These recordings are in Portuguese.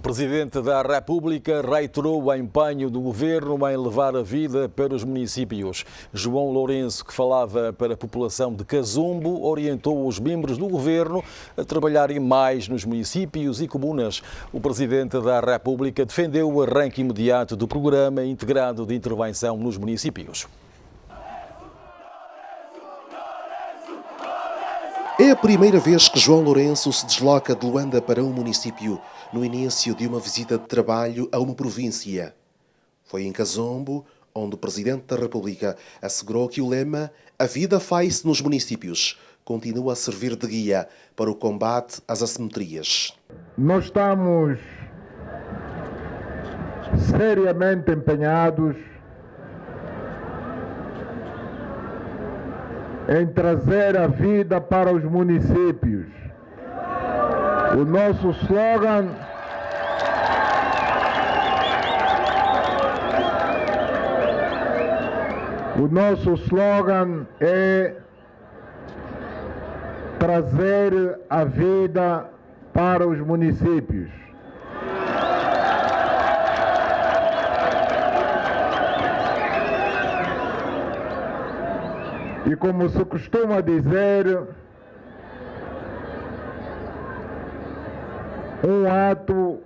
Presidente da República reiterou o empenho do Governo em levar a vida para os municípios. João Lourenço, que falava para a população de Cazumbo, orientou os membros do Governo a trabalharem mais nos municípios e comunas. O Presidente da República defendeu o arranque imediato do Programa Integrado de Intervenção nos Municípios. É a primeira vez que João Lourenço se desloca de Luanda para um município no início de uma visita de trabalho a uma província. Foi em Cazumbo, onde o Presidente da República assegurou que o lema "A vida faz-se nos municípios" continua a servir de guia para o combate às assimetrias. Nós estamos seriamente empenhados em trazer a vida para os municípios. O nosso slogan é trazer a vida para os municípios. E como se costuma dizer, um ato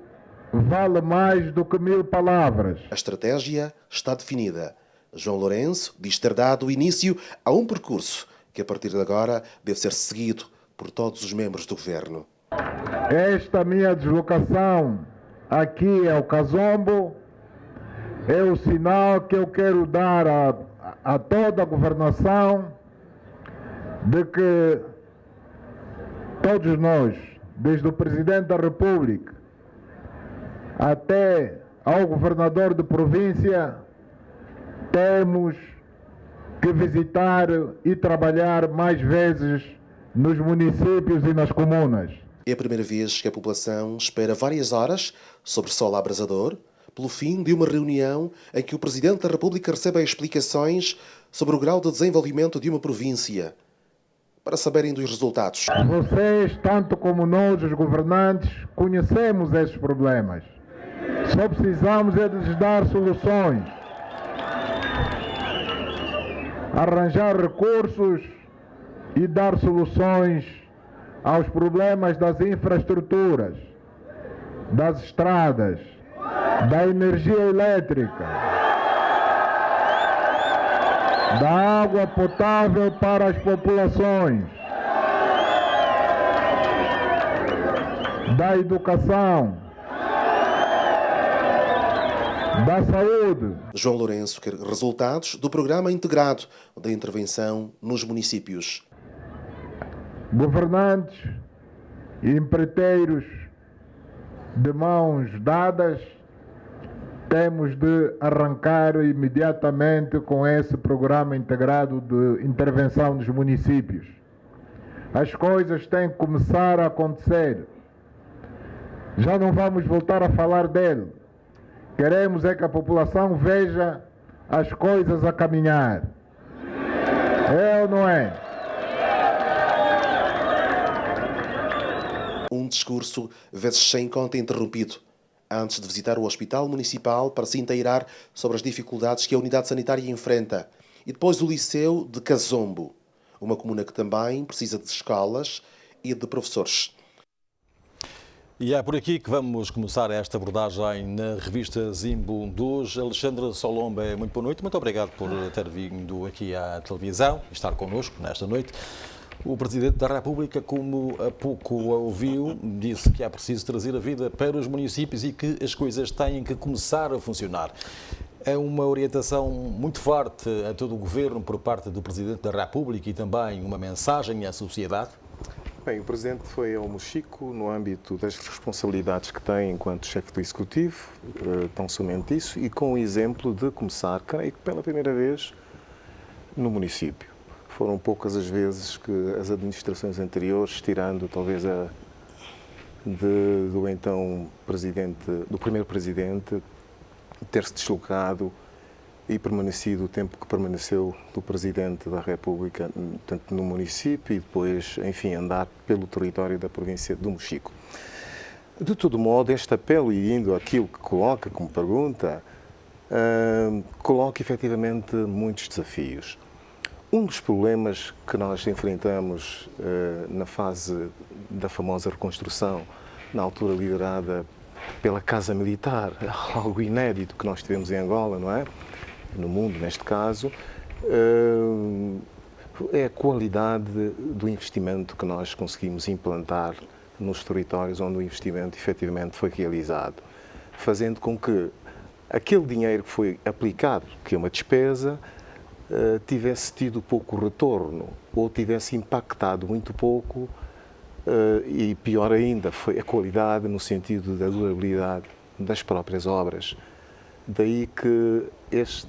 vale mais do que 1000 palavras. A estratégia está definida. João Lourenço diz ter dado início a um percurso que, a partir de agora, deve ser seguido por todos os membros do Governo. Esta minha deslocação aqui ao Cazumbo é o sinal que eu quero dar a toda a governação de que todos nós, desde o Presidente da República até ao governador de província, temos que visitar e trabalhar mais vezes nos municípios e nas comunas. É a primeira vez que a população espera várias horas, sob sol abrasador, pelo fim de uma reunião em que o Presidente da República recebe explicações sobre o grau de desenvolvimento de uma província, para saberem dos resultados. Vocês, tanto como nós, os governantes, conhecemos esses problemas. Só precisamos é de lhes dar soluções. Arranjar recursos e dar soluções aos problemas das infraestruturas, das estradas, da energia elétrica, da água potável para as populações, da educação, da saúde. João Lourenço quer resultados do Programa Integrado de Intervenção nos Municípios. Governantes e empreiteiros de mãos dadas, temos de arrancar imediatamente com esse Programa Integrado de Intervenção nos Municípios. As coisas têm que começar a acontecer. Já não vamos voltar a falar dele. Queremos é que a população veja as coisas a caminhar. É ou não é? Um discurso vezes sem conta interrompido, antes de visitar o Hospital Municipal para se inteirar sobre as dificuldades que a unidade sanitária enfrenta, e depois o Liceu de Cazumbo, uma comuna que também precisa de escolas e de professores. E é por aqui que vamos começar esta abordagem na revista Zimbo de hoje. Alexandre Solomba, muito boa noite. Muito obrigado por ter vindo aqui à televisão e estar connosco nesta noite. O Presidente da República, como há pouco ouviu, disse que é preciso trazer a vida para os municípios e que as coisas têm que começar a funcionar. É uma orientação muito forte a todo o Governo por parte do Presidente da República e também uma mensagem à sociedade. Bem, o Presidente foi ao Mochico no âmbito das responsabilidades que tem enquanto chefe do Executivo, tão somente isso, e com o exemplo de começar, creio que pela primeira vez, no município. Foram poucas as vezes que as administrações anteriores, tirando talvez do então do primeiro Presidente, ter-se deslocado e permanecido o tempo que permaneceu do Presidente da República, tanto no município e depois, enfim, andar pelo território da província do Mochico. De todo modo, este apelo, e indo àquilo que coloca como pergunta, coloca efetivamente muitos desafios. Um dos problemas que nós enfrentamos na fase da famosa reconstrução, na altura liderada pela Casa Militar, algo inédito que nós tivemos em Angola, não é? No mundo, neste caso, é a qualidade do investimento que nós conseguimos implantar nos territórios onde o investimento efetivamente foi realizado, fazendo com que aquele dinheiro que foi aplicado, que é uma despesa, tivesse tido pouco retorno ou tivesse impactado muito pouco e, pior ainda, foi a qualidade no sentido da durabilidade das próprias obras. Daí que este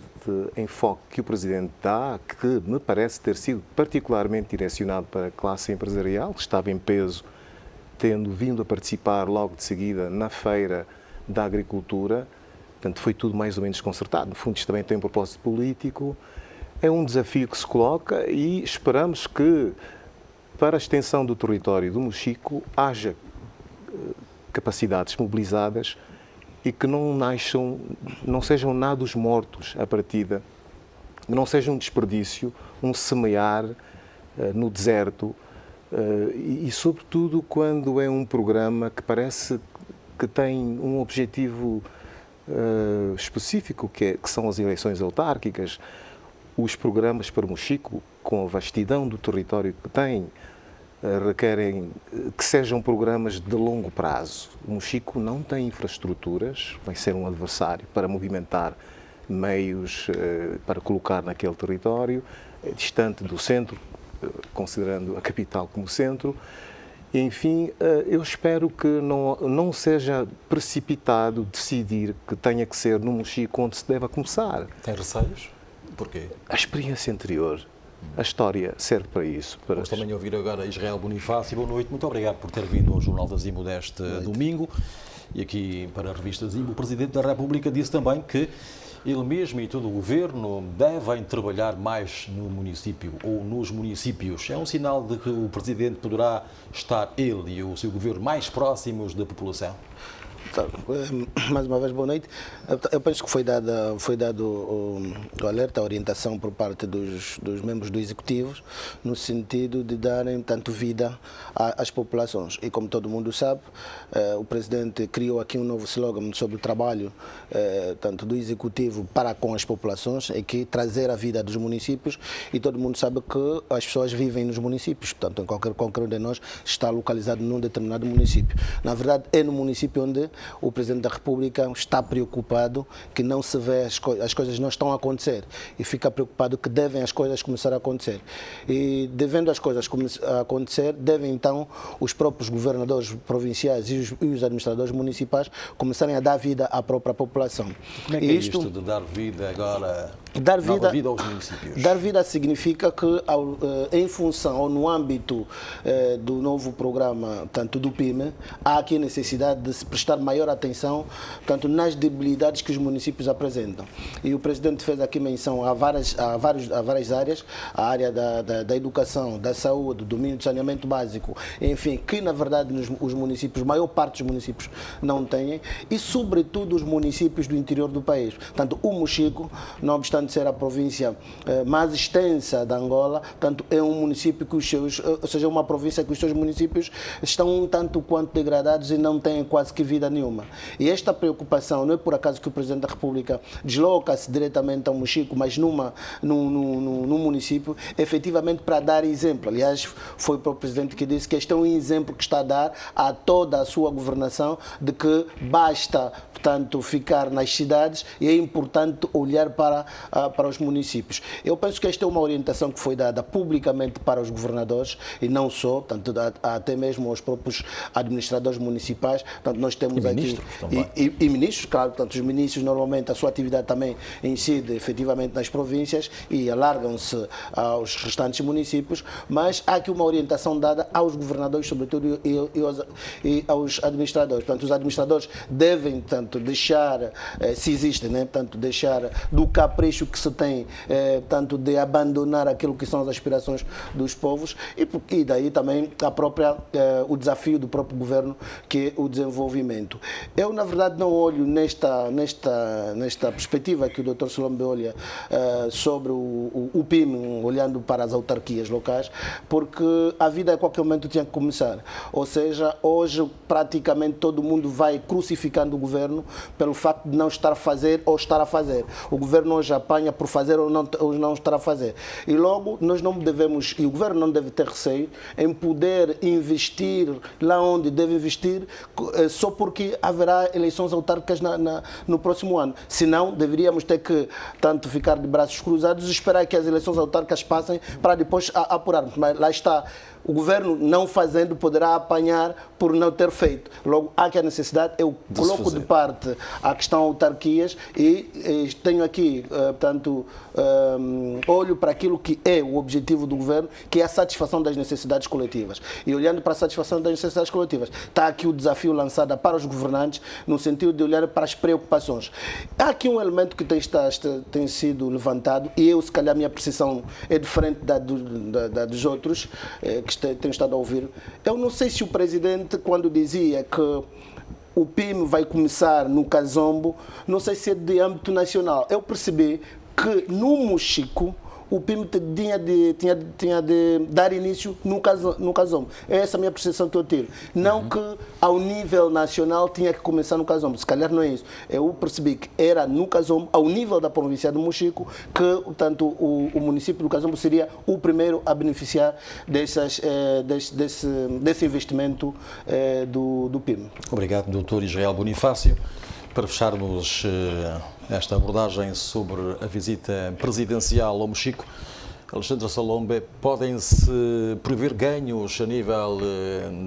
enfoque que o Presidente dá, que me parece ter sido particularmente direcionado para a classe empresarial, que estava em peso, tendo vindo a participar logo de seguida na Feira da Agricultura, portanto foi tudo mais ou menos concertado. No fundo, isto também tem um propósito político. É um desafio que se coloca e esperamos que, para a extensão do território do Mochico, haja capacidades mobilizadas e que não sejam nados mortos à partida, não seja um desperdício, um semear no deserto e, sobretudo, quando é um programa que parece que tem um objetivo específico, que são as eleições autárquicas. Os programas para o Mochico, com a vastidão do território que têm, requerem que sejam programas de longo prazo. O Mochico não tem infraestruturas, vai ser um adversário para movimentar meios para colocar naquele território, distante do centro, considerando a capital como centro. Enfim, eu espero que não seja precipitado decidir que tenha que ser no Mochico onde se deve começar. Tem receios? Porquê? A experiência anterior, a história serve para isso. Vamos também ouvir agora Israel Bonifácio. Boa noite, muito obrigado por ter vindo ao Jornal da Zimbo deste domingo. E aqui para a revista Zimbo, o Presidente da República disse também que ele mesmo e todo o Governo devem trabalhar mais no município ou nos municípios. É um sinal de que o Presidente poderá estar, ele e o seu Governo, mais próximos da população? Mais uma vez, boa noite. Eu penso que foi dado o alerta, a orientação por parte dos membros do Executivo, no sentido de darem tanto vida às populações. E como todo mundo sabe, o Presidente criou aqui um novo slogan sobre o trabalho tanto do Executivo para com as populações, e que trazer a vida dos municípios, e todo mundo sabe que as pessoas vivem nos municípios, portanto, em qualquer um de nós está localizado num determinado município. Na verdade, é no município onde o Presidente da República está preocupado que não se vê as coisas não estão a acontecer, e fica preocupado que devem as coisas começar a acontecer. E devendo as coisas a acontecer, devem então os próprios governadores provinciais e os administradores municipais começarem a dar vida à própria população. Como é que é isto de dar vida agora? Dar vida aos municípios? Dar vida significa que, em função ou no âmbito do novo programa, tanto do PIME, há aqui a necessidade de se prestar maior atenção, tanto nas debilidades que os municípios apresentam. E o Presidente fez aqui menção a várias áreas, a área da educação, da saúde, do domínio do saneamento básico, enfim, que na verdade os municípios, a maior parte dos municípios não têm, e sobretudo os municípios do interior do país. Tanto o Mochico, não obstante ser a província mais extensa da Angola, tanto é um município que ou seja, uma província que os seus municípios estão um tanto quanto degradados e não têm quase que vida nenhuma. E esta preocupação, não é por acaso que o Presidente da República desloca-se diretamente ao Mochico, mas num município, efetivamente para dar exemplo. Aliás, foi para o Presidente que disse que este é um exemplo que está a dar a toda a sua governação, de que basta, portanto, ficar nas cidades e é importante olhar para os municípios. Eu penso que esta é uma orientação que foi dada publicamente para os governadores, e não só, tanto até mesmo aos próprios administradores municipais. Portanto, nós temos aqui e ministros, claro, portanto, os ministros normalmente a sua atividade também incide efetivamente nas províncias e alargam-se aos restantes municípios, mas há aqui uma orientação dada aos governadores, sobretudo, e aos administradores. Portanto, os administradores devem, tanto deixar, se existem, né, portanto, deixar do capricho desejo que se tem, tanto de abandonar aquilo que são as aspirações dos povos e daí também o desafio do próprio governo, que é o desenvolvimento. Eu, na verdade, não olho nesta perspectiva que o Dr. Solombe olha sobre o PIM, olhando para as autarquias locais, porque a vida a qualquer momento tinha que começar. Ou seja, hoje praticamente todo mundo vai crucificando o governo pelo facto de não estar a fazer ou estar a fazer. O governo hoje apanha por fazer ou não estar a fazer. E logo nós não devemos, e o governo não deve ter receio em poder investir lá onde deve investir, só porque haverá eleições autárquicas no próximo ano. Senão, deveríamos ter que tanto ficar de braços cruzados e esperar que as eleições autárquicas passem para depois apurarmos. Mas lá está. O governo não fazendo poderá apanhar por não ter feito. Logo, há que a necessidade, eu coloco de parte a questão autarquias e tenho aqui, portanto, olho para aquilo que é o objetivo do governo, que é a satisfação das necessidades coletivas. E olhando para a satisfação das necessidades coletivas, está aqui o desafio lançado para os governantes, no sentido de olhar para as preocupações. Há aqui um elemento que tem sido levantado, e eu, se calhar, a minha percepção é diferente da dos outros, que tenho estado a ouvir. Eu não sei se o presidente, quando dizia que o PIM vai começar no Kazombo, não sei se é de âmbito nacional. Eu percebi que no Mochico o PIM tinha de dar início no Kazombo. É essa a minha percepção que eu tive. Não que ao nível nacional tinha que começar no Kazombo. Se calhar não é isso. Eu percebi que era no Kazombo, ao nível da província do Mochico, que portanto, o município do Kazombo seria o primeiro a beneficiar desse investimento do PIM. Obrigado, Dr. Israel Bonifácio. Para fecharmos esta abordagem sobre a visita presidencial ao Mochico, Alexandre Solombe, podem-se prever ganhos a nível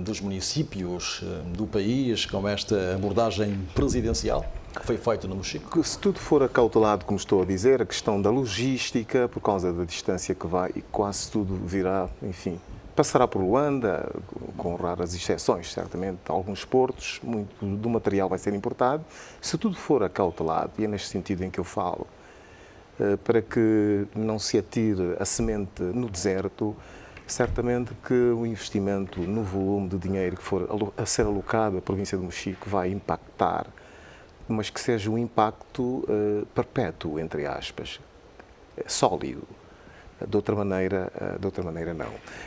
dos municípios do país com esta abordagem presidencial que foi feita no Mochico? Se tudo for acautelado, como estou a dizer, a questão da logística, por causa da distância que vai, e quase tudo virá, enfim, passará por Luanda, com raras exceções, certamente, alguns portos, muito do material vai ser importado. Se tudo for acautelado, e é neste sentido em que eu falo, para que não se atire a semente no deserto, certamente que o investimento no volume de dinheiro que for a ser alocado à província de Mochico vai impactar, mas que seja um impacto perpétuo, entre aspas, sólido. De outra maneira, não.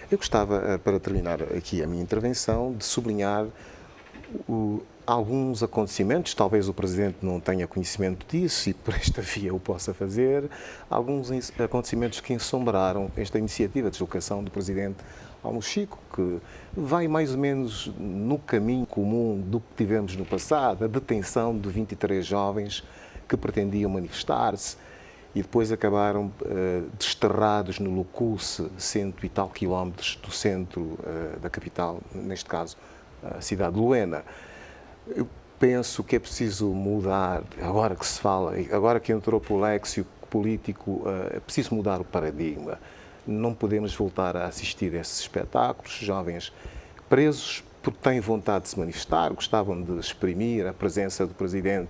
Eu gostava, para terminar aqui a minha intervenção, de sublinhar alguns acontecimentos, talvez o Presidente não tenha conhecimento disso e por esta via o possa fazer, alguns acontecimentos que ensombraram esta iniciativa de deslocação do Presidente ao Mochico, que vai mais ou menos no caminho comum do que tivemos no passado, a detenção de 23 jovens que pretendiam manifestar-se e depois acabaram desterrados no Lucusse, 100 e tal quilómetros do centro da capital, neste caso, a cidade de Luena. Eu penso que é preciso mudar, agora que se fala, agora que entrou para o léxico político, é preciso mudar o paradigma. Não podemos voltar a assistir a esses espetáculos, jovens presos porque têm vontade de se manifestar, gostavam de exprimir a presença do Presidente,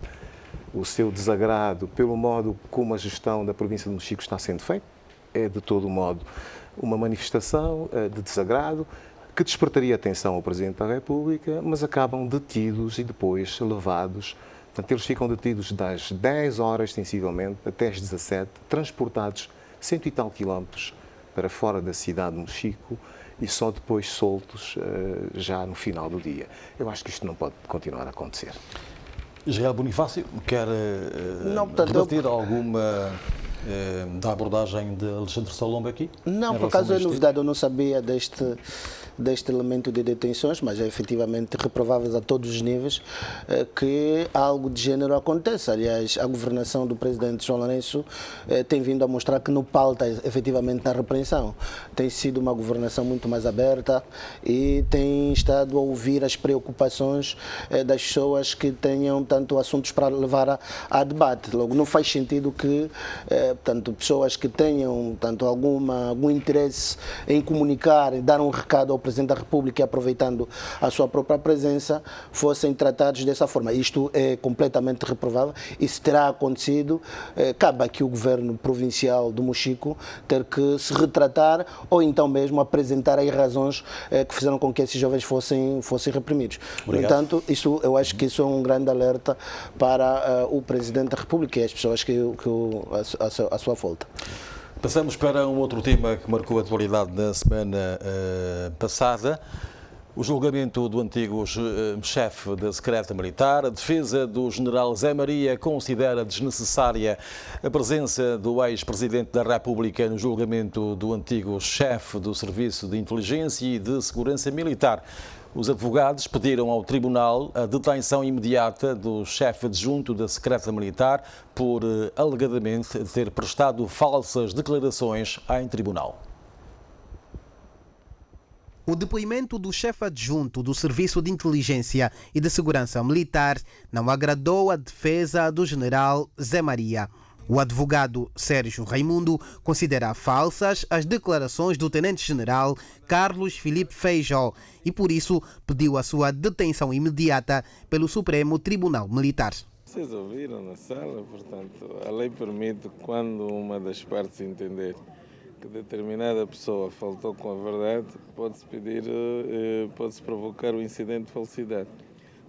o seu desagrado pelo modo como a gestão da província de Mochico está sendo feita. É, de todo modo, uma manifestação de desagrado que despertaria atenção ao Presidente da República, mas acabam detidos e depois levados. Portanto, eles ficam detidos das 10 horas, sensivelmente, até as 17, transportados 100 e tal quilómetros para fora da cidade de Mochico e só depois soltos já no final do dia. Eu acho que isto não pode continuar a acontecer. Israel Bonifácio, quer debater alguma da abordagem de Alexandre Solombe aqui? Não, por acaso é novidade, eu não sabia deste elemento de detenções, mas é efetivamente reprováveis a todos os níveis que algo de género aconteça. Aliás, a governação do presidente João Lourenço tem vindo a mostrar que não pauta efetivamente na repreensão. Tem sido uma governação muito mais aberta e tem estado a ouvir as preocupações das pessoas que tenham tanto assuntos para levar a debate. Logo, não faz sentido que tanto pessoas que tenham tanto algum interesse em comunicar e dar um recado ao Presidente da República e aproveitando a sua própria presença, fossem tratados dessa forma. Isto é completamente reprovável e se terá acontecido, cabe aqui o governo provincial do Mochico ter que se retratar ou então mesmo apresentar aí razões que fizeram com que esses jovens fossem reprimidos. No entanto, eu acho que isso é um grande alerta para o Presidente da República e as pessoas à sua volta. Passamos para um outro tema que marcou a atualidade na semana passada. O julgamento do antigo chefe da Secretaria Militar. A defesa do general Zé Maria considera desnecessária a presença do ex-presidente da República no julgamento do antigo chefe do Serviço de Inteligência e de Segurança Militar. Os advogados pediram ao Tribunal a detenção imediata do chefe adjunto da Secretaria Militar por, alegadamente, ter prestado falsas declarações em tribunal. O depoimento do chefe adjunto do Serviço de Inteligência e de Segurança Militar não agradou a defesa do general Zé Maria. O advogado Sérgio Raimundo considera falsas as declarações do tenente-general Carlos Filipe Feijó e, por isso, pediu a sua detenção imediata pelo Supremo Tribunal Militar. Vocês ouviram na sala, portanto, a lei permite, quando uma das partes entender que determinada pessoa faltou com a verdade, pode-se provocar o incidente de falsidade.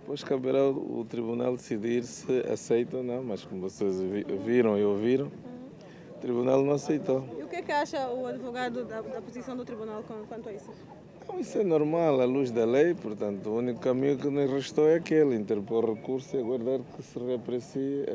Depois caberá o tribunal decidir se aceita ou não, mas como vocês viram e ouviram, o tribunal não aceitou. E o que é que acha o advogado da posição do tribunal quanto a isso? Não, isso é normal, à luz da lei, portanto, o único caminho que nos restou é aquele, interpor recurso e aguardar que se reaprecie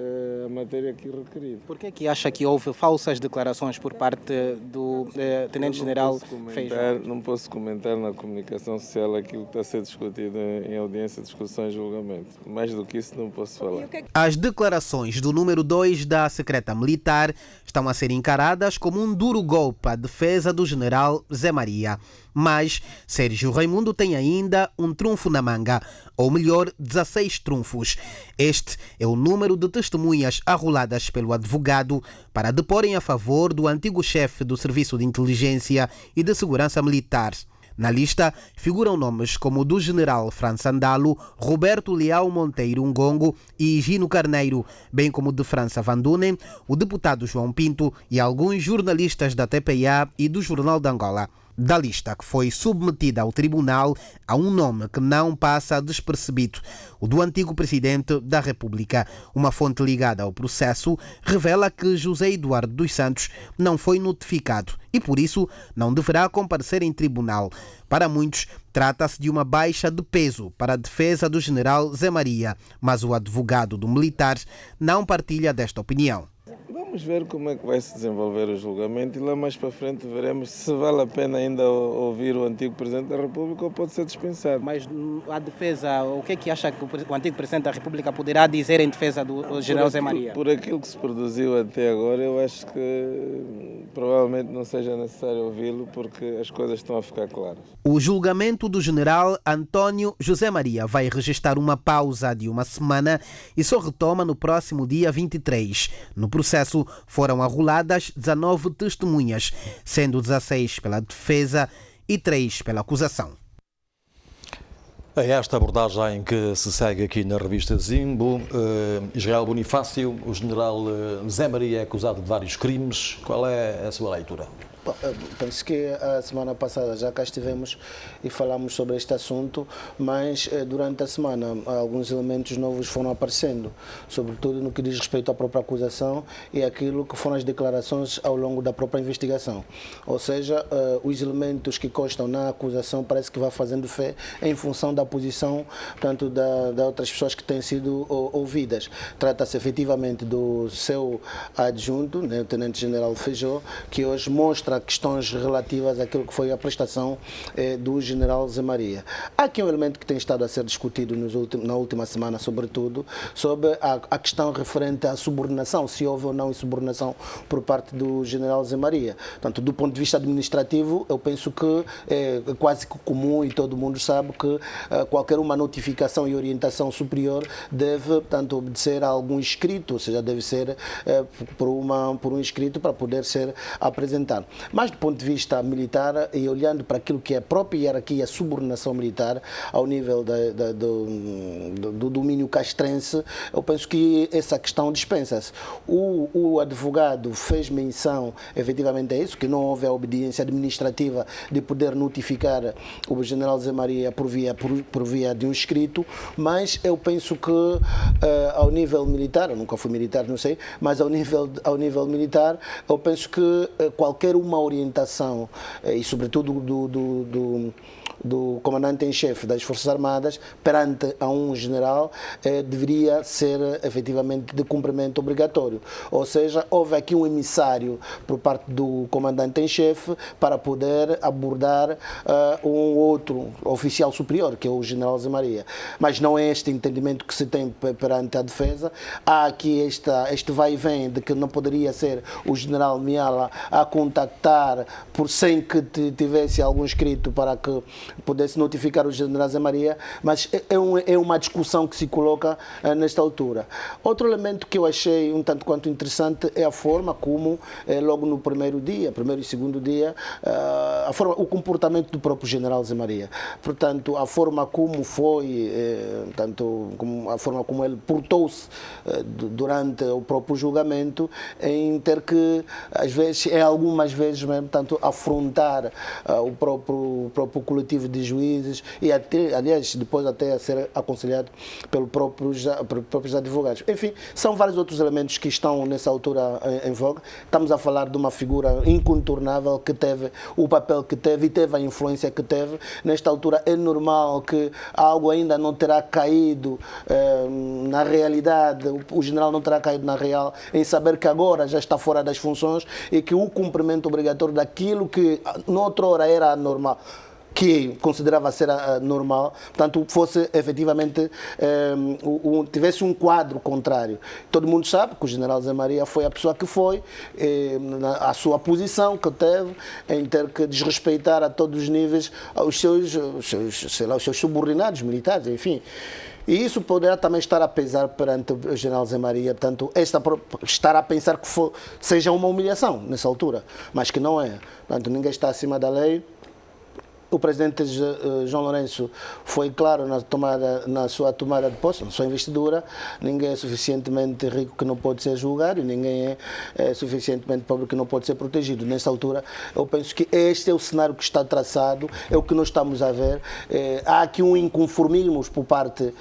a matéria aqui requerida. Por que acha que houve falsas declarações por parte do tenente-general Feijó? Não posso comentar na comunicação social aquilo que está a ser discutido em audiência, discussão e julgamento. Mais do que isso não posso falar. As declarações do número 2 da Secretaria Militar estão a ser encaradas como um duro golpe à defesa do general Zé Maria. Mas Sérgio Raimundo tem ainda um trunfo na manga, ou melhor, 16 trunfos. Este é o número de testemunhas arroladas pelo advogado para deporem a favor do antigo chefe do Serviço de Inteligência e de Segurança Militar. Na lista figuram nomes como o do general França Andalo, Roberto Leal Monteiro Ngongo e Gino Carneiro, bem como o de França Van Dunen, o deputado João Pinto e alguns jornalistas da TPA e do Jornal de Angola. Da lista que foi submetida ao tribunal, há um nome que não passa despercebido, o do antigo presidente da República. Uma fonte ligada ao processo revela que José Eduardo dos Santos não foi notificado e, por isso, não deverá comparecer em tribunal. Para muitos, trata-se de uma baixa de peso para a defesa do general Zé Maria, mas o advogado do militar não partilha desta opinião. Vamos ver como é que vai se desenvolver o julgamento e lá mais para frente veremos se vale a pena ainda ouvir o antigo Presidente da República ou pode ser dispensado. Mas a defesa, o que é que acha que o antigo Presidente da República poderá dizer em defesa do general Zé Maria? Por aquilo que se produziu até agora, eu acho que provavelmente não seja necessário ouvi-lo porque as coisas estão a ficar claras. O julgamento do general António José Maria vai registrar uma pausa de uma semana e só retoma no próximo dia 23. No processo foram arroladas 19 testemunhas, sendo 16 pela defesa e 3 pela acusação. É esta abordagem que se segue aqui na revista Zimbo. Israel Bonifácio, o general Zé Maria é acusado de vários crimes. Qual é a sua leitura? Penso que a semana passada já cá estivemos e falamos sobre este assunto, mas durante a semana alguns elementos novos foram aparecendo, sobretudo no que diz respeito à própria acusação e aquilo que foram as declarações ao longo da própria investigação. Ou seja, os elementos que constam na acusação parece que vai fazendo fé em função da posição, portanto, da outras pessoas que têm sido ouvidas. Trata-se efetivamente do seu adjunto, né, o tenente-general Feijó, que hoje mostra questões relativas àquilo que foi a prestação do general Zé Maria. Há aqui um elemento que tem estado a ser discutido na última semana, sobretudo, sobre a questão referente à subordinação, se houve ou não insubordinação por parte do general Zé Maria. Portanto, do ponto de vista administrativo, eu penso que é quase que comum e todo mundo sabe que qualquer uma notificação e orientação superior deve, portanto, obedecer a algum escrito, ou seja, deve ser por um escrito para poder ser apresentado. Mas do ponto de vista militar, e olhando para aquilo que é a própria hierarquia, a subordinação militar, ao nível do domínio castrense, eu penso que essa questão dispensa-se. O advogado fez menção, efetivamente, a isso, que não houve a obediência administrativa de poder notificar o general Zé Maria por via de um escrito, mas eu penso que ao nível militar, eu nunca fui militar, não sei, mas ao nível militar, eu penso que qualquer uma orientação, e sobretudo do comandante em chefe das Forças Armadas perante a um general deveria ser efetivamente de cumprimento obrigatório. Ou seja, houve aqui um emissário por parte do comandante em chefe para poder abordar um outro oficial superior, que é o general Zé Maria. Mas não é este entendimento que se tem perante a defesa. Há aqui este vai e vem de que não poderia ser o general Miala a contactar sem que tivesse algum escrito para que pudesse notificar o general Zé Maria, mas é uma discussão que se coloca nesta altura. Outro elemento que eu achei um tanto quanto interessante é a forma como, logo no primeiro e segundo dia, o comportamento do próprio general Zé Maria. Portanto, a forma como foi, a forma como ele portou-se durante o próprio julgamento, em ter que, às vezes, algumas vezes mesmo, afrontar o próprio coletivo de juízes e até, aliás, depois até a ser aconselhado pelos próprios advogados. Enfim, são vários outros elementos que estão nessa altura em voga. Estamos a falar de uma figura incontornável que teve o papel que teve e teve a influência que teve. Nesta altura é normal que algo ainda não terá caído na realidade, o general não terá caído na real, em saber que agora já está fora das funções e que o cumprimento obrigatório daquilo que noutra hora era normal, que considerava ser normal, portanto, fosse efetivamente, tivesse um quadro contrário. Todo mundo sabe que o general Zé Maria foi a pessoa que foi, a sua posição que teve, em ter que desrespeitar a todos os níveis os seus subordinados militares, enfim. E isso poderá também estar a pesar perante o general Zé Maria, portanto, estar a pensar que seja uma humilhação nessa altura, mas que não é. Portanto, ninguém está acima da lei. O presidente João Lourenço foi claro na sua tomada de posse, na sua investidura. Ninguém é suficientemente rico que não pode ser julgado e ninguém é suficientemente pobre que não pode ser protegido. Nessa altura, eu penso que este é o cenário que está traçado, é o que nós estamos a ver. Há aqui um inconformismo por parte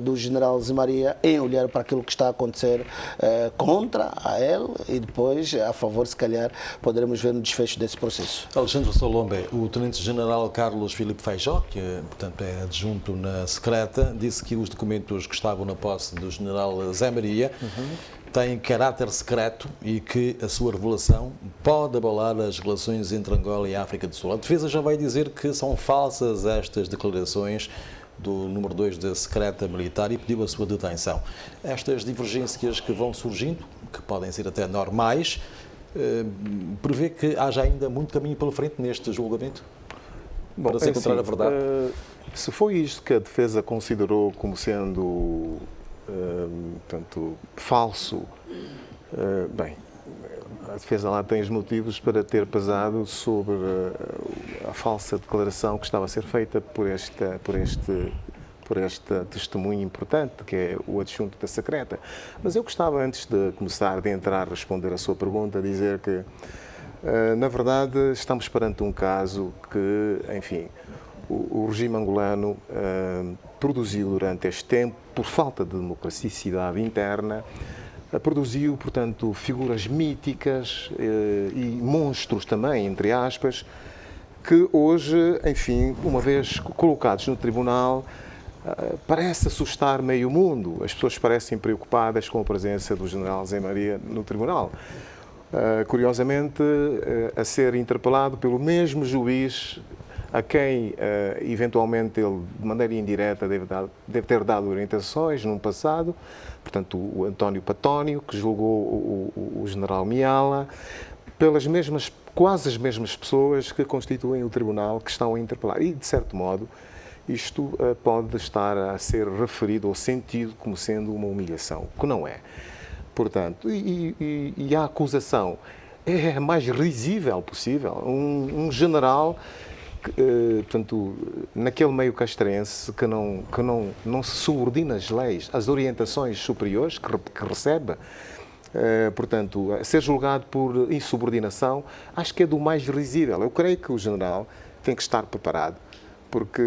do general Zé Maria em olhar para aquilo que está a acontecer contra a ele e depois, a favor, se calhar, poderemos ver no desfecho desse processo. Alexandre Solombe, o tenente-general Carlos Filipe Feijó, que portanto é adjunto na secreta, disse que os documentos que estavam na posse do general Zé Maria têm caráter secreto e que a sua revelação pode abalar as relações entre Angola e a África do Sul. A defesa já vai dizer que são falsas estas declarações do número 2 da secreta militar e pediu a sua detenção. Estas divergências que vão surgindo, que podem ser até normais, prevê que haja ainda muito caminho pela frente neste julgamento? Para se encontrar a verdade? Se foi isto que a defesa considerou como sendo portanto, falso, bem, a defesa lá tem os motivos para ter pesado sobre a falsa declaração que estava a ser feita por este testemunho importante, que é o adjunto da secreta. Mas eu gostava, antes de começar, de entrar a responder a sua pergunta, dizer que na verdade, estamos perante um caso que, enfim, o regime angolano produziu durante este tempo, por falta de democraticidade interna, produziu, portanto, figuras míticas e monstros também, entre aspas, que hoje, enfim, uma vez colocados no tribunal, parece assustar meio mundo. As pessoas parecem preocupadas com a presença do general Zé Maria no tribunal. Curiosamente, a ser interpelado pelo mesmo juiz a quem, eventualmente, ele, de maneira indireta, deve ter dado orientações no passado, portanto, o António Patónio, que julgou o general Miala, pelas quase as mesmas pessoas que constituem o tribunal que estão a interpelar. E, de certo modo, isto pode estar a ser referido ou sentido como sendo uma humilhação, que não é. Portanto, e a acusação é a mais risível possível. Um general, portanto, naquele meio castrense que não se subordina às leis, às orientações superiores que recebe, portanto, ser julgado por insubordinação, acho que é do mais risível. Eu creio que o general tem que estar preparado, porque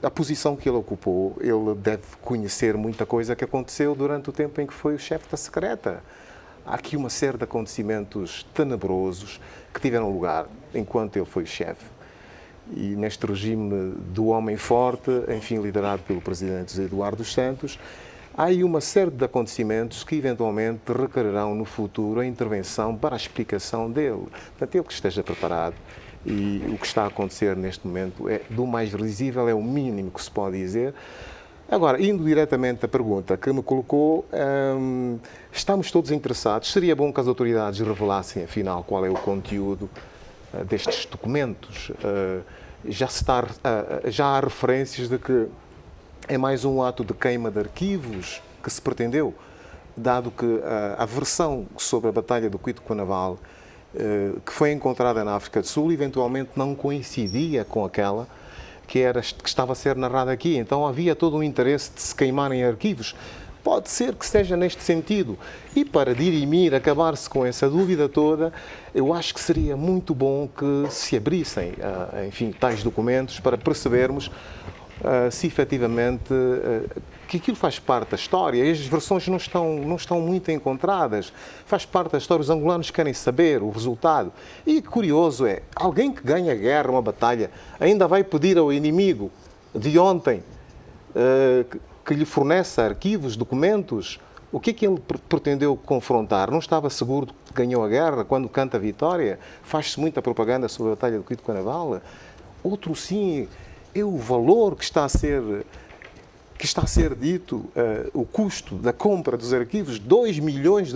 a posição que ele ocupou, ele deve conhecer muita coisa que aconteceu durante o tempo em que foi o chefe da secreta. Há aqui uma série de acontecimentos tenebrosos que tiveram lugar enquanto ele foi chefe. E neste regime do homem forte, enfim, liderado pelo presidente José Eduardo dos Santos, há aí uma série de acontecimentos que eventualmente requererão no futuro a intervenção para a explicação dele. Portanto, ele que esteja preparado. E o que está a acontecer neste momento é do mais risível, é o mínimo que se pode dizer. Agora, indo diretamente à pergunta que me colocou, estamos todos interessados. Seria bom que as autoridades revelassem, afinal, qual é o conteúdo destes documentos. Já há referências de que é mais um ato de queima de arquivos que se pretendeu, dado que a versão sobre a Batalha do Cuito-Cuanaval, que foi encontrada na África do Sul, eventualmente não coincidia com aquela que estava a ser narrada aqui. Então havia todo um interesse de se queimarem arquivos. Pode ser que seja neste sentido. E para dirimir, acabar-se com essa dúvida toda, eu acho que seria muito bom que se abrissem, enfim, tais documentos para percebermos se efetivamente que aquilo faz parte da história. As versões não estão muito encontradas. Faz parte da história. Os angolanos querem saber o resultado. E curioso é, alguém que ganha a guerra, uma batalha, ainda vai pedir ao inimigo de ontem que lhe forneça arquivos, documentos. O que é que ele pretendeu confrontar? Não estava seguro de que ganhou a guerra quando canta a vitória? Faz-se muita propaganda sobre a Batalha do Cuito-Cuanaval. Outro sim é o valor que está a ser dito, o custo da compra dos arquivos, $2 milhões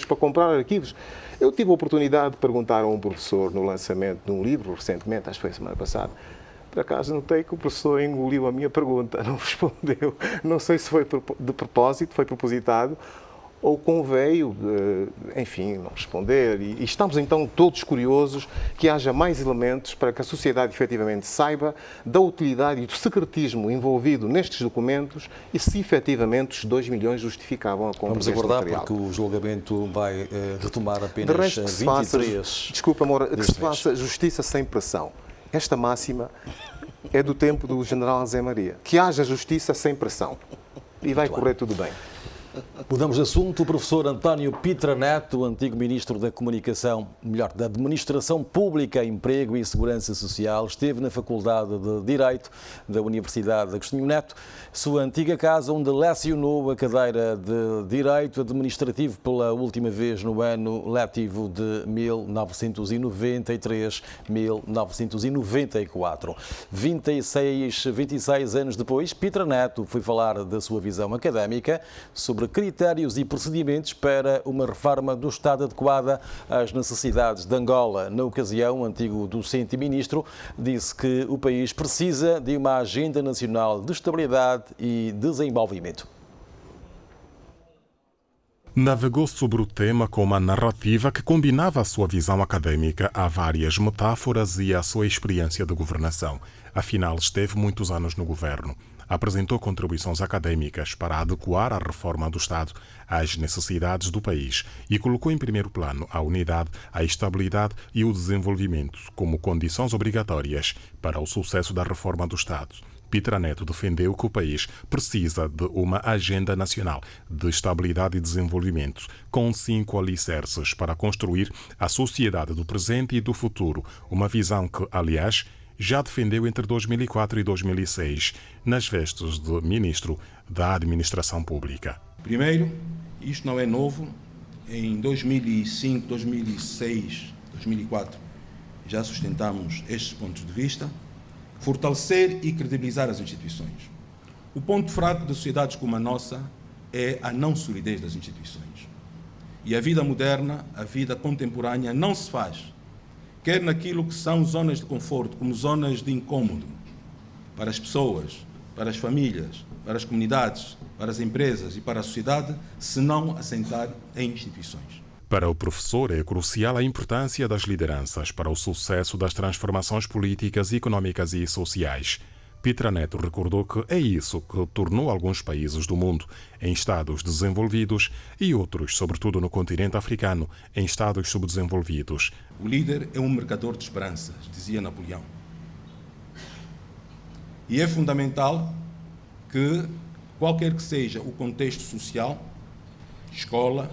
para comprar arquivos. Eu tive a oportunidade de perguntar a um professor no lançamento de um livro, recentemente, acho que foi a semana passada. Por acaso notei que o professor engoliu a minha pergunta, não respondeu. Não sei se foi de propósito, foi propositado, ou conveio, enfim, não responder. E estamos então todos curiosos que haja mais elementos para que a sociedade efetivamente saiba da utilidade e do secretismo envolvido nestes documentos e se efetivamente os 2 milhões justificavam a compra Vamos deste aguardar material. porque o julgamento vai retomar De apenas resto, que se faça, 23. desculpa, amor, que se faça justiça sem pressão. Esta máxima é do tempo do general Zé Maria. Que haja justiça sem pressão. E vai correr tudo bem. Mudamos de assunto. O professor António Pitra Neto, antigo Ministro da Comunicação, da Administração Pública, Emprego e Segurança Social, esteve na Faculdade de Direito da Universidade de Agostinho Neto, sua antiga casa, onde lecionou a cadeira de Direito Administrativo pela última vez no ano letivo de 1993-1994. 26 anos depois, Pitra Neto foi falar da sua visão académica sobre critérios e procedimentos para uma reforma do Estado adequada às necessidades de Angola. Na ocasião, o antigo docente e ministro disse que o país precisa de uma agenda nacional de estabilidade e desenvolvimento. Navegou sobre o tema com uma narrativa que combinava a sua visão académica a várias metáforas e a sua experiência de governação. Afinal, esteve muitos anos no governo. Apresentou contribuições académicas para adequar a reforma do Estado às necessidades do país e colocou em primeiro plano a unidade, a estabilidade e o desenvolvimento como condições obrigatórias para o sucesso da reforma do Estado. Pitra Neto defendeu que o país precisa de uma agenda nacional de estabilidade e desenvolvimento com 5 alicerces para construir a sociedade do presente e do futuro, uma visão que, aliás, já defendeu entre 2004 e 2006, nas vestes de Ministro da Administração Pública. Primeiro, isto não é novo. Em 2005, 2006, 2004, já sustentamos estes pontos de vista. Fortalecer e credibilizar as instituições. O ponto fraco de sociedades como a nossa é a não solidez das instituições. E a vida moderna, a vida contemporânea, não se faz quer naquilo que são zonas de conforto, como zonas de incômodo. para as pessoas, para as famílias, para as comunidades, para as empresas e para a sociedade, se não assentar em instituições. Para o professor, é crucial a importância das lideranças para o sucesso das transformações políticas, económicas e sociais. Pitra Neto recordou que é isso que tornou alguns países do mundo em estados desenvolvidos e outros, sobretudo no continente africano, em estados subdesenvolvidos. O líder é um mercador de esperanças, dizia Napoleão. E é fundamental que, qualquer que seja o contexto social, escola,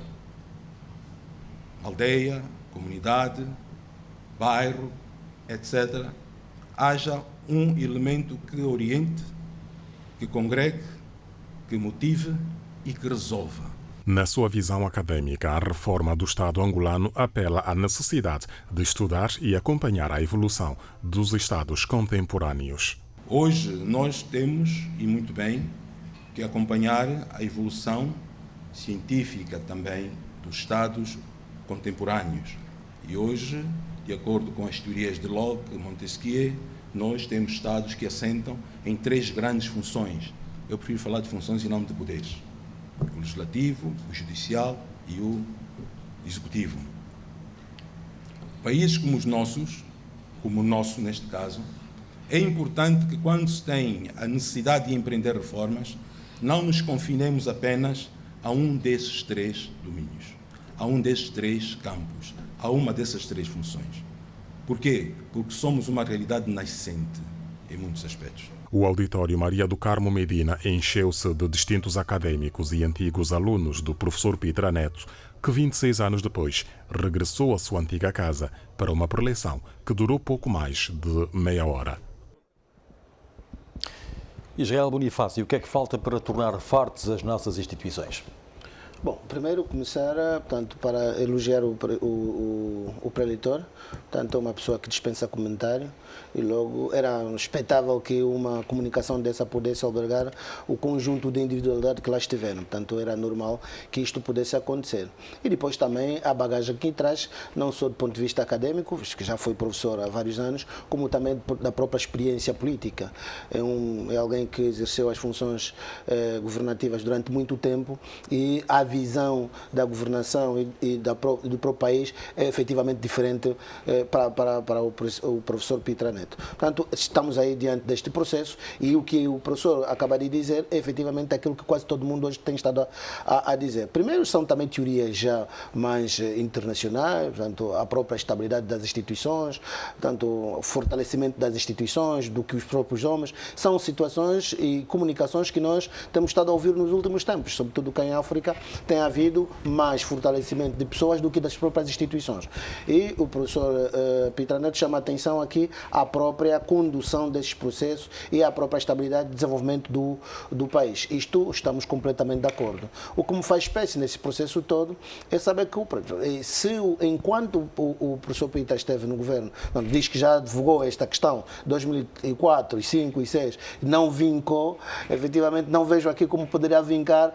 aldeia, comunidade, bairro, etc., haja um elemento que oriente, que congregue, que motive e que resolva. Na sua visão acadêmica, a reforma do Estado angolano apela à necessidade de estudar e acompanhar a evolução dos Estados contemporâneos. Hoje nós temos, e muito bem, que acompanhar a evolução científica também dos Estados contemporâneos. E hoje, de acordo com as teorias de Locke, Montesquieu, nós temos Estados que assentam em 3 grandes funções. Eu prefiro falar de funções em nome de poderes. O legislativo, o judicial e o executivo. Países como os nossos, como o nosso neste caso, é importante que quando se tem a necessidade de empreender reformas, não nos confinemos apenas a um desses 3 domínios, a um desses 3 campos, a uma dessas 3 funções. Por quê? Porque somos uma realidade nascente em muitos aspectos. O auditório Maria do Carmo Medina encheu-se de distintos acadêmicos e antigos alunos do professor Pitra Neto, que 26 anos depois regressou à sua antiga casa para uma preleção que durou pouco mais de meia hora. Israel Bonifácio, o que é que falta para tornar fortes as nossas instituições? Bom, primeiro começar, portanto, para elogiar o preletor, portanto, é uma pessoa que dispensa comentário e logo era expectável que uma comunicação dessa pudesse albergar o conjunto de individualidade que lá estiveram, portanto, era normal que isto pudesse acontecer. E depois também a bagagem que traz, não só do ponto de vista acadêmico, que já foi professor há vários anos, como também da própria experiência política. É alguém que exerceu as funções governativas durante muito tempo e a visão da governação e do próprio país é efetivamente diferente para o professor Pitra Neto. Portanto, estamos aí diante deste processo e o que o professor acaba de dizer é efetivamente aquilo que quase todo mundo hoje tem estado a dizer. Primeiro, são também teorias já mais internacionais, portanto, a própria estabilidade das instituições, portanto, o fortalecimento das instituições, do que os próprios homens, são situações e comunicações que nós temos estado a ouvir nos últimos tempos, sobretudo cá em África, tem havido mais fortalecimento de pessoas do que das próprias instituições. E o professor Pitra Neto chama a atenção aqui à própria condução desses processos e à própria estabilidade e desenvolvimento do país. Isto estamos completamente de acordo. O que me faz espécie nesse processo todo é saber que enquanto o professor Pitra esteve no governo, diz que já advogou esta questão 2004, 2005 e 2006, não vincou, efetivamente não vejo aqui como poderia vincar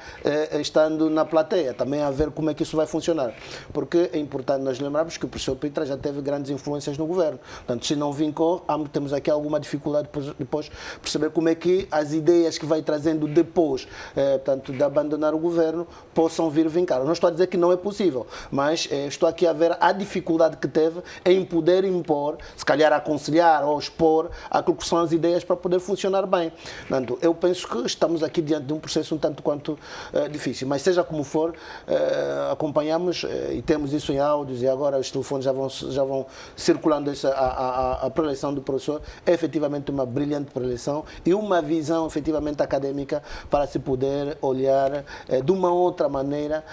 estando na plateia, também a ver como é que isso vai funcionar. Porque é importante nós lembrarmos que o professor Pitra já teve grandes influências no governo. Portanto, se não vincou, temos aqui alguma dificuldade depois perceber como é que as ideias que vai trazendo depois, portanto, de abandonar o governo, possam vir vincar. Eu não estou a dizer que não é possível, mas estou aqui a ver a dificuldade que teve em poder impor, se calhar aconselhar ou expor aquilo que são as ideias para poder funcionar bem. Portanto, eu penso que estamos aqui diante de um processo um tanto quanto difícil, mas seja como for, acompanhamos e temos isso em áudios e agora os telefones já vão circulando a preleção do professor. É efetivamente uma brilhante preleção e uma visão efetivamente acadêmica para se poder olhar de uma outra maneira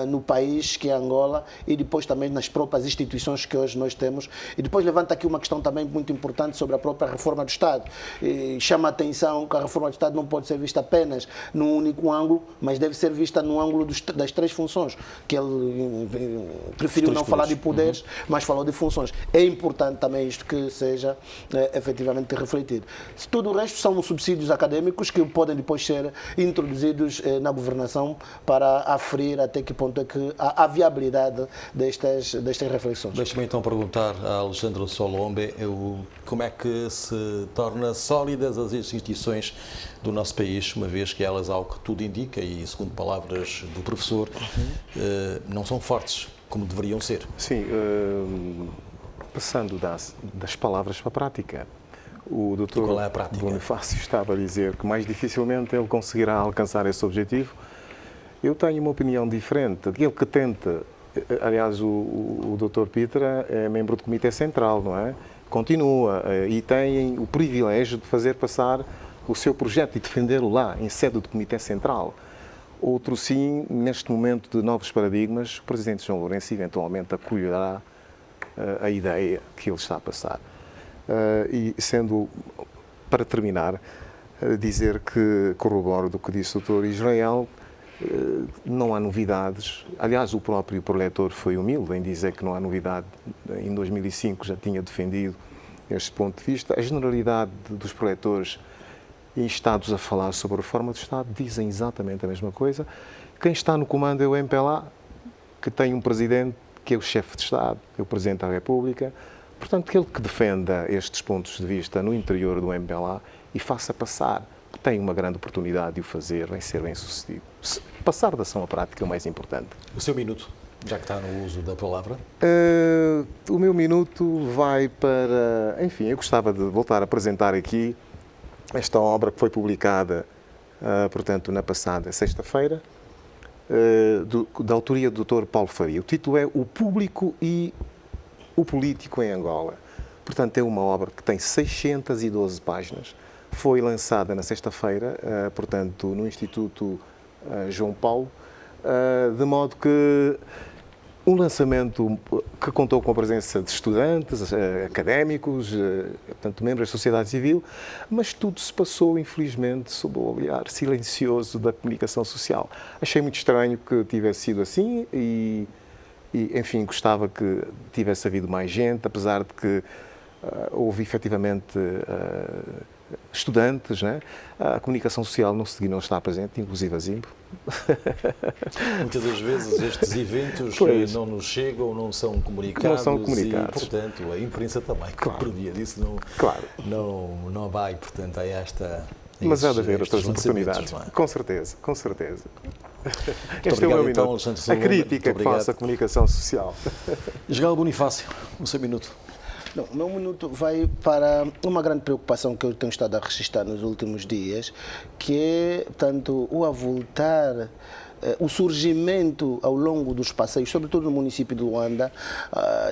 no país que é Angola e depois também nas próprias instituições que hoje nós temos. E depois levanta aqui uma questão também muito importante sobre a própria reforma do Estado. E chama a atenção que a reforma do Estado não pode ser vista apenas num único ângulo, mas deve ser vista no ângulo dos das 3 funções, que ele preferiu não falar de poderes, mas falou de funções. É importante também isto que seja efetivamente refletido. Tudo o resto são subsídios acadêmicos que podem depois ser introduzidos na governação para aferir até que ponto é que há a viabilidade destas reflexões. Deixa-me então perguntar a Alexandre Solombe como é que se torna sólidas as instituições do nosso país, uma vez que elas, ao que tudo indica, e segundo palavras do professor, não são fortes como deveriam ser. Sim, passando das palavras para a prática. O doutor Bonifácio estava a dizer que mais dificilmente ele conseguirá alcançar esse objetivo. Eu tenho uma opinião diferente. Aquele que tenta, aliás, o doutor Pitra é membro do Comitê Central, não é? Continua e tem o privilégio de fazer passar o seu projeto e defendê-lo lá, em sede do Comitê Central. Outro sim, neste momento de novos paradigmas, o Presidente João Lourenço eventualmente acolherá a ideia que ele está a passar. E sendo, para terminar, dizer que corroboro do que disse o Dr. Israel, não há novidades. Aliás, o próprio preletor foi humilde em dizer que não há novidade. Em 2005 já tinha defendido este ponto de vista. A generalidade dos preletores instados a falar sobre a reforma do Estado dizem exatamente a mesma coisa. Quem está no comando é o MPLA, que tem um presidente que é o chefe de Estado, é o Presidente da República. Portanto, aquele que defenda estes pontos de vista no interior do MPLA e faça passar, que tem uma grande oportunidade de o fazer, vai ser bem sucedido. Passar da ação à prática é o mais importante. O seu minuto, já que está no uso da palavra. O meu minuto vai para... Enfim, eu gostava de voltar a apresentar aqui esta obra que foi publicada, portanto, na passada sexta-feira, da autoria do Dr. Paulo Faria. O título é O Público e o Político em Angola. Portanto, é uma obra que tem 612 páginas. Foi lançada na sexta-feira, portanto, no Instituto João Paulo, de modo que um lançamento que contou com a presença de estudantes, académicos, portanto, membros da sociedade civil, mas tudo se passou, infelizmente, sob o olhar silencioso da comunicação social. Achei muito estranho que tivesse sido assim e enfim, gostava que tivesse havido mais gente, apesar de que houve efetivamente estudantes, né? A comunicação social não está presente, inclusive a Zimbo. Muitas das vezes estes eventos não nos chegam, não são comunicados. Não são comunicados. E, portanto, a imprensa também, que previa disso, não vai, portanto, a esta... Mas há de haver outras oportunidades. É? Com certeza, com certeza. Este é o meu minuto. A crítica que faço à comunicação social. General Bonifácio, o seu minuto. Não, o meu minuto vai para uma grande preocupação que eu tenho estado a registrar nos últimos dias, que é, portanto, o avultar, o surgimento ao longo dos passeios, sobretudo no município de Luanda,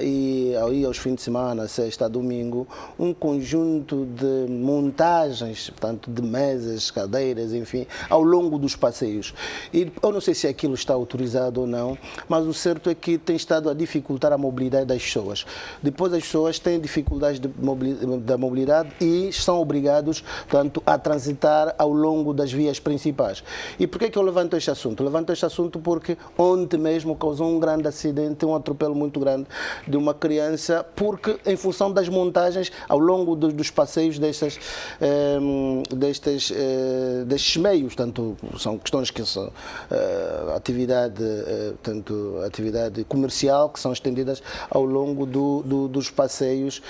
e aí aos fins de semana, sexta a domingo, um conjunto de montagens, portanto, de mesas, cadeiras, enfim, ao longo dos passeios. E eu não sei se aquilo está autorizado ou não, mas o certo é que tem estado a dificultar a mobilidade das pessoas. Depois as pessoas têm dificuldades da mobilidade e são obrigados, portanto, a transitar ao longo das vias principais. E por que eu levanto este assunto? Levanto este assunto porque ontem mesmo causou um grande acidente, um atropelo muito grande de uma criança, porque em função das montagens ao longo dos passeios destes meios, tanto são questões que são atividade comercial, que são estendidas ao longo dos passeios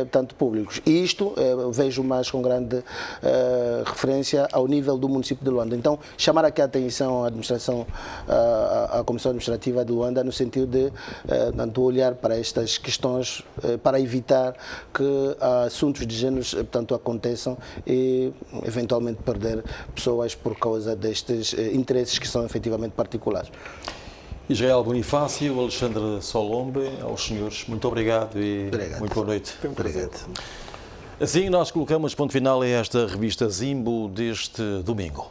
tanto públicos. E isto vejo mais com grande referência ao nível do município de Luanda. Então, chamar aqui a atenção à administração, à Comissão Administrativa de Luanda, no sentido de tanto olhar para estas questões para evitar que assuntos de género, portanto, aconteçam e eventualmente perder pessoas por causa destes interesses que são efetivamente particulares. Israel Bonifácio, Alexandre Solombe, aos senhores, muito obrigado e muito boa noite. Obrigado. Assim, nós colocamos ponto final a esta revista Zimbo deste domingo.